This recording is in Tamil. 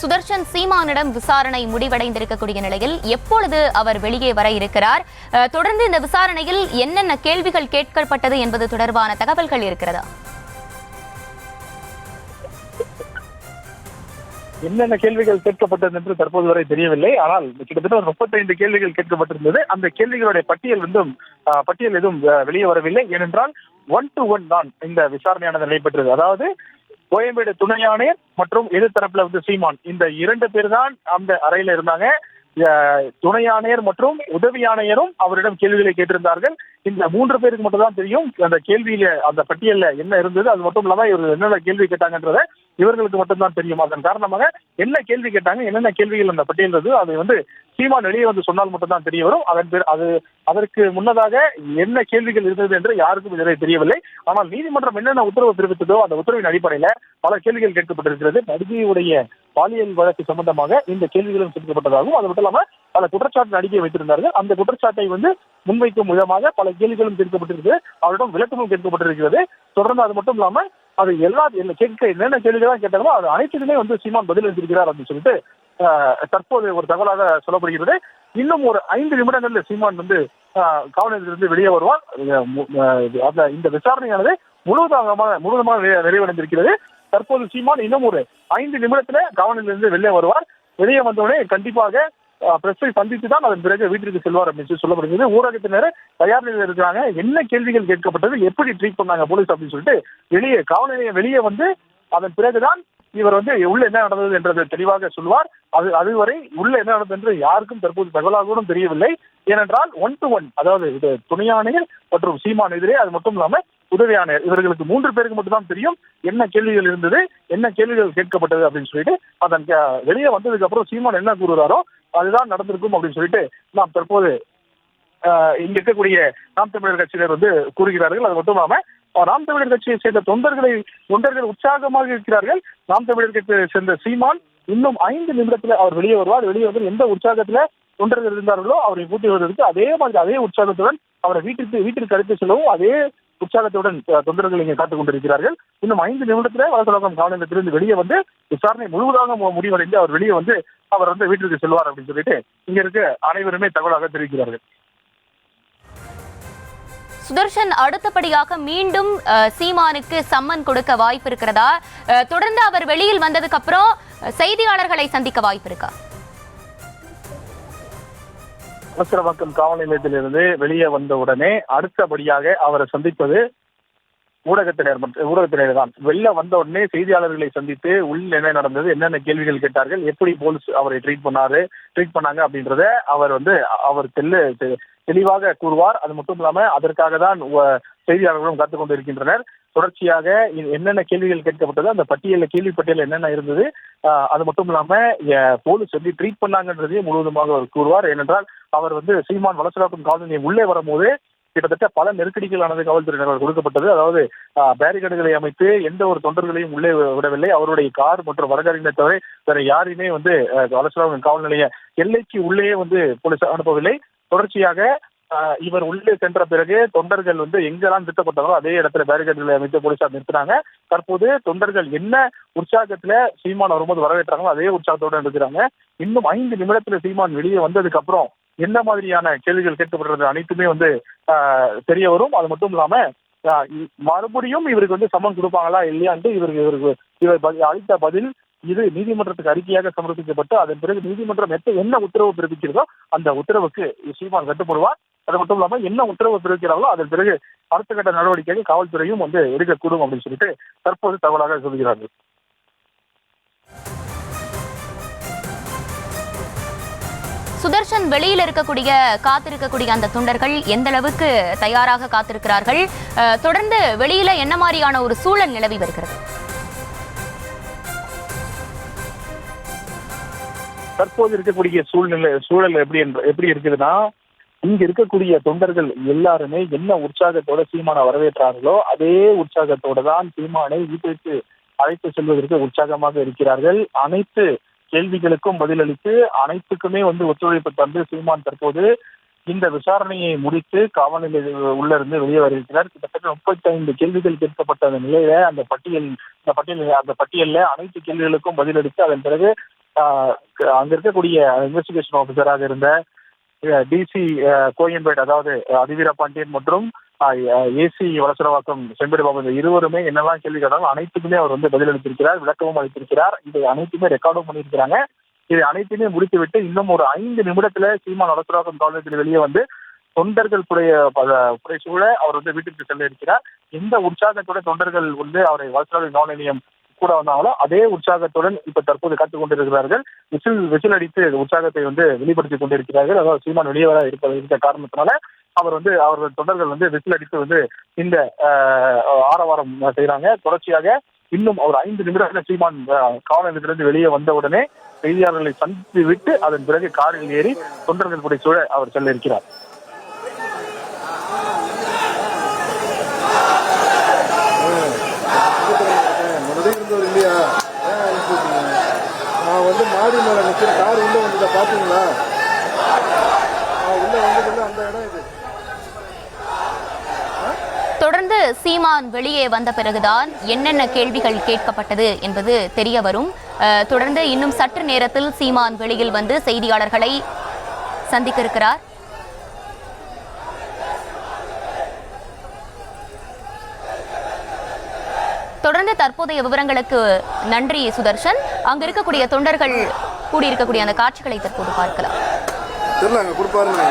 சுதர்ஷன் சீமானிடம் விசாரணை முடிவடைந்திருக்கக்கூடிய நிலையில் எப்பொழுது அவர் வெளியே வர இருக்கிறார், தொடர்ந்து இந்த விசாரணையில் என்னென்ன கேள்விகள் கேட்கப்பட்டது என்பது தொடர்பான தகவல்கள் இருக்கிறதா? என்னென்ன கேள்விகள் கேட்கப்பட்டது என்று தற்போது வரை தெரியவில்லை. ஆனால் கிட்டத்தட்ட ஒரு 35 கேள்விகள் கேட்கப்பட்டிருந்தது. அந்த கேள்விகளுடைய பட்டியல் எதுவும் வெளியே வரவில்லை. ஏனென்றால் 1 to 1 தான் இந்த விசாரணையானது நடைபெற்றது. அதாவது கோயம்பேடு துணை ஆணையர் மற்றும் எதிர்த்தரப்புல சீமான், இந்த 2 பேர் தான் அந்த அறையில இருந்தாங்க. துணை ஆணையர் மற்றும் உதவி ஆணையரும் அவரிடம் கேள்விகளை கேட்டிருந்தார்கள். இந்த 3 பேருக்கு மட்டும் தான் தெரியும் அந்த கேள்வியில, அந்த பட்டியல்ல என்ன இருந்தது. அது மட்டும் இல்லாம இவர்கள் என்னென்ன கேள்வி கேட்டாங்கன்றத இவர்களுக்கு மட்டும்தான் தெரியும். அதன் காரணமாக என்ன கேள்வி கேட்டாங்க, என்னென்ன கேள்விகள் அந்த பட்டியல் இருந்தது, அதை சீமான் வெளியே சொன்னால் மட்டும்தான் தெரிய வரும். அதற்கு முன்னதாக என்ன கேள்விகள் இருந்தது என்று யாருக்கும் இதுவரை தெரியவில்லை. ஆனால் நீதிமன்றம் என்னென்ன உத்தரவு பிறப்பித்ததோ அந்த உத்தரவின் அடிப்படையில பல கேள்விகள் கேட்கப்பட்டிருக்கிறது. நடிகையுடைய பாலியல் வழக்கு சம்பந்தமாக இந்த கேள்விகளும் கேட்கப்பட்டதாகவும், அது மட்டும் இல்லாம பல குற்றச்சாட்டு நடிகை வைத்திருந்தார்கள். அந்த குற்றச்சாட்டை முன்வைக்கும் விதமாக பல கேள்விகளும் கேட்கப்பட்டிருக்கிறது. அவரிடம் விளக்கமும் கேட்கப்பட்டிருக்கிறது. தொடர்ந்து அது மட்டும் இல்லாம அது என்னென்ன கேள்விகள் கேட்டாங்களோ அது அனைத்துக்குமே சீமான் பதில் அளித்திருக்கிறார் அப்படின்னு சொல்லிட்டு தற்போது ஒரு தகவலாக சொல்லப்படுகிறது. இன்னும் ஒரு 5 நிமிடங்கள்ல சீமான் காவல் நிலையத்திலிருந்து வெளியே வருவார். இந்த விசாரணையானது முழுவதுமாக நிறைவடைந்திருக்கிறது. தற்போது சீமான் இன்னும் ஒரு 5 நிமிடத்துல காவல் நிலையத்திலிருந்து வெளியே வருவார். வெளியே வந்தவுடனே கண்டிப்பாக பிரஸை சந்தித்து தான் அதன் பிறகு வீட்டிற்கு செல்வார் அப்படின்னு சொல்லப்படுகிறது. ஊடகத்தினர் தயார் நிலையில் இருக்கிறாங்க. என்ன கேள்விகள் கேட்கப்பட்டது, எப்படி ட்ரீட் பண்ணாங்க போலீஸ் அப்படின்னு சொல்லிட்டு காவல் நிலையம் வெளியே அதன் பிறகுதான் இவர் உள்ள என்ன நடந்தது என்றதை தெளிவாக சொல்வார். அதுவரை உள்ள என்ன நடந்தது என்று யாருக்கும் தற்போது தகவலாக கூட தெரியவில்லை. ஏனென்றால் 1 to 1, அதாவது இது துணை ஆணையர் மற்றும் சீமான் எதிரே, அது மட்டும் இல்லாம உதவி ஆணையர், இவர்களுக்கு 3 பேருக்கு மட்டும் தான் தெரியும் என்ன கேள்விகள் இருந்தது, என்ன கேள்விகள் கேட்கப்பட்டது அப்படின்னு சொல்லிட்டு. அதன் வெளியே வந்ததுக்கு அப்புறம் சீமான் என்ன கூறுறாரோ அதுதான் நடந்திருக்கும் அப்படின்னு சொல்லிட்டு நாம் தற்போது இங்க இருக்கக்கூடிய நாம் தமிழர் கட்சியினர் கூறுகிறார்கள். அது மட்டும் இல்லாம நாம் தமிழர் கட்சியை சேர்ந்த தொண்டர்கள் உற்சாகமாக இருக்கிறார்கள். நாம் தமிழர் கட்சியை சேர்ந்த சீமான் இன்னும் 5 நிமிடத்துல அவர் வெளியே வருவார். வெளியே எந்த உற்சாகத்துல தொண்டர்கள் இருந்தார்களோ அவரை கூட்டி வருவதற்கு அதே உற்சாகத்துடன் அவரை வீட்டிற்கு அழைத்து செல்லவும் அதே உற்சாகத்துடன் தொண்டர்கள் இங்கே காத்துக் கொண்டிருக்கிறார்கள். இன்னும் 5 நிமிடத்துல வலசலகம் காவல் நிலையத்திலிருந்து வெளியே விசாரணை முழுவதாக முடிவடைந்து அவர் வெளியே அவர் வீட்டிற்கு செல்வார் அப்படின்னு சொல்லிட்டு இங்க இருக்க அனைவருமே தகவலாக தெரிவிக்கிறார்கள். சுதர்ஷன், அடுத்தபடியாக மீண்டும் சீமானுக்கு சம்மன் கொடுக்க வாய்ப்பு இருக்கிறதா? தொடர்ந்து அவர் வெளியில் வந்ததுக்கு அப்புறம் செய்தியாளர்களை சந்திக்க வாய்ப்பு இருக்கா? வலசலகம் காவல் நிலையத்திலிருந்து வெளியே வந்தவுடனே அடுத்தபடியாக அவரை சந்திப்பது ஊடகத்தினர் தான். வெளில வந்த உடனே செய்தியாளர்களை சந்தித்து உள்ள என்ன நடந்தது, என்னென்ன கேள்விகள் கேட்டார்கள், எப்படி போலீஸ் அவரை ட்ரீட் பண்ணாங்க அப்படின்றத அவர் தெளிவாக கூறுவார். அது மட்டும் இல்லாம அதற்காக தான் செய்தியாளர்களும் காத்துக் கொண்டிருக்கின்றனர். தொடர்ச்சியாக என்னென்ன கேள்விகள் கேட்கப்பட்டது, அந்த கேள்வி பட்டியல் என்னென்ன இருந்தது, அது மட்டும் இல்லாம போலீஸ் ட்ரீட் பண்ணாங்கன்றதையும் முழுவதுமாக அவர் கூறுவார். ஏனென்றால் அவர் சீமான் வலசலகம் காவல் நிலையம் உள்ளே வரும்போது கிட்டத்தட்ட பல நெருக்கடிகளானது காவல்துறையினர் கொடுக்கப்பட்டது. அதாவது பேரிகேடுகளை அமைத்து எந்த ஒரு தொண்டர்களையும் உள்ளே விடவில்லை. அவருடைய கார் மற்றும் வழக்கறிஞரை தவிர வேற யாரையுமே வலசலகம் காவல் நிலைய எல்லைக்கு உள்ளே போலீஸ் அனுப்பவில்லை. தொடர்ச்சியாக இவர் உள்ளே சென்ற பிறகு தொண்டர்கள் எங்கெல்லாம் நிறுத்தப்பட்டாங்களோ அதே இடத்துல பேரிகேடுகளை அமைத்து போலீசார் நிறுத்தினாங்க. தற்போது தொண்டர்கள் என்ன உற்சாகத்துல சீமான் வரும்போது வரவேற்றாங்களோ அதே உற்சாகத்தோடு இருக்கிறாங்க. இன்னும் 5 நிமிடத்துல சீமான் வெளியே வந்ததுக்கு அப்புறம் எந்த மாதிரியான கேள்விகள் கேட்கப்படுறது அனைத்துமே தெரிய வரும். அது மட்டும் இல்லாம மறுபடியும் இவருக்கு சம்மன் கொடுப்பாங்களா இல்லையான்ட்டு இவர் அளித்த பதில் இது நீதிமன்றத்துக்கு அறிக்கையாக சமர்ப்பிக்கப்பட்டு அதன் பிறகு நீதிமன்றம் என்ன உத்தரவு பிறப்பிக்கிறதோ அந்த உத்தரவுக்கு சீமான் கட்டுப்படுவார். அது மட்டும் இல்லாம என்ன உத்தரவு பிறப்பிக்கிறார்களோ அதன் பிறகு அடுத்த கட்ட நடவடிக்கையை காவல்துறையும் எடுக்கக்கூடும் அப்படின்னு சொல்லிட்டு தற்போது தகவலாக சொல்கிறார்கள். சுதர்ஷன், வெளியில் காத்திருக்கக்கூடிய அந்த தொண்டர்கள் எந்த அளவுக்கு தயாராக காத்திருக்கிறார்கள்? தொடர்ந்து வெளியில என்ன மாதிரியான ஒரு சூழல் நிலவி வருகிறது? தற்போது இருக்கக்கூடிய சூழல் எப்படி இருக்குதுன்னா, இங்க இருக்கக்கூடிய தொண்டர்கள் எல்லாருமே என்ன உற்சாகத்தோட சீமானை வரவேற்றார்களோ அதே உற்சாகத்தோட தான் சீமானை வீட்டிற்கு அழைத்து செல்வதற்கு உற்சாகமாக இருக்கிறார்கள். அனைத்து கேள்விகளுக்கும் பதிலளித்து அனைத்துக்குமே ஒத்துழைப்பு தந்து சீமான் தற்போது இந்த விசாரணையை முடித்து காவல் நிலைய உள்ள இருந்து வெளியே வருகிறார். கிட்டத்தட்ட 35 கேள்விகள் கேட்கப்பட்ட அந்த நிலையில அந்த பட்டியல்ல அனைத்து கேள்விகளுக்கும் பதிலளித்து அதன் பிறகு அங்க இருக்கக்கூடிய இன்வெஸ்டிகேஷன் ஆபீசராக இருந்த டிசி கோயம்பேடு, அதாவது அதிவீர பாண்டியன் மற்றும் ஏசி வலசரவாக்கம் செம்பேடு பாபு, இந்த இருவருமே என்னெல்லாம் கேள்வி கேட்டாலும் அனைத்துக்குமே அவர் வந்து பதிலளித்திருக்கிறார், விளக்கமும் அளித்திருக்கிறார். இது அனைத்துமே ரெக்கார்டும் பண்ணியிருக்கிறாங்க. இது அனைத்துமே முடித்துவிட்டு இன்னும் ஒரு 5 நிமிடத்துல சீமான் வலசரவாக்கம் காவல்நிலையத்தில் வெளியே வந்து தொண்டர்கள் புடை சூழ அவர் வந்து வீட்டிற்கு செல்ல இருக்கிறார். எந்த உற்சாகத்தோட தொண்டர்கள் வந்து அவரை வலசரவாக்கம் காவல் நிலையம் கூட வந்தாங்களோ அதே உற்சாகத்துடன் இப்ப தற்போது காத்துக் கொண்டிருக்கிறார்கள். விசில் அடித்து உற்சாகத்தை வந்து வெளிப்படுத்திக் கொண்டிருக்கிறார்கள். அதாவது சீமான் வெளியே வர இருக்க காரணத்தினால அவர்கள் தொண்டர்கள் வந்து விசில் அடித்து வந்து இந்த ஆரவாரம் செய்யறாங்க. தொடர்ச்சியாக இன்னும் ஒரு 5 நிமிடங்கள் சீமான் காவல் நிலையத்திலிருந்து வெளியே வந்தவுடனே செய்தியாளர்களை சந்தித்து விட்டு அதன் பிறகு காரில் ஏறி தொண்டர்கள் புடை சூழ அவர் செல்ல இருக்கிறார். இல்லையா நான் வந்து மாடி மேல நிற்கிற கார் உள்ள வந்ததை பாத்தீங்களா? உள்ள வந்ததுல அந்த இடம் இது. தொடர்ந்து சீமான் வெளியே வந்த பிறகுதான் என்னென்ன கேள்விகள் கேட்கப்பட்டது என்பது தெரிய வரும். தொடர்ந்து இன்னும் சற்று நேரத்தில் சீமான் வெளியில் வந்து செய்தியாளர்களை சந்திக்க இருக்கிறார். தொடர்ந்து தற்போதைய விவரங்களுக்கு நன்றி சுதர்ஷன். அங்க இருக்கக்கூடிய தொண்டர்கள் கூடியிருக்கக்கூடிய அந்த காட்சிகளை தற்போது பார்க்கலாம். தெரியல, அங்க கொடுப்பாருன்னு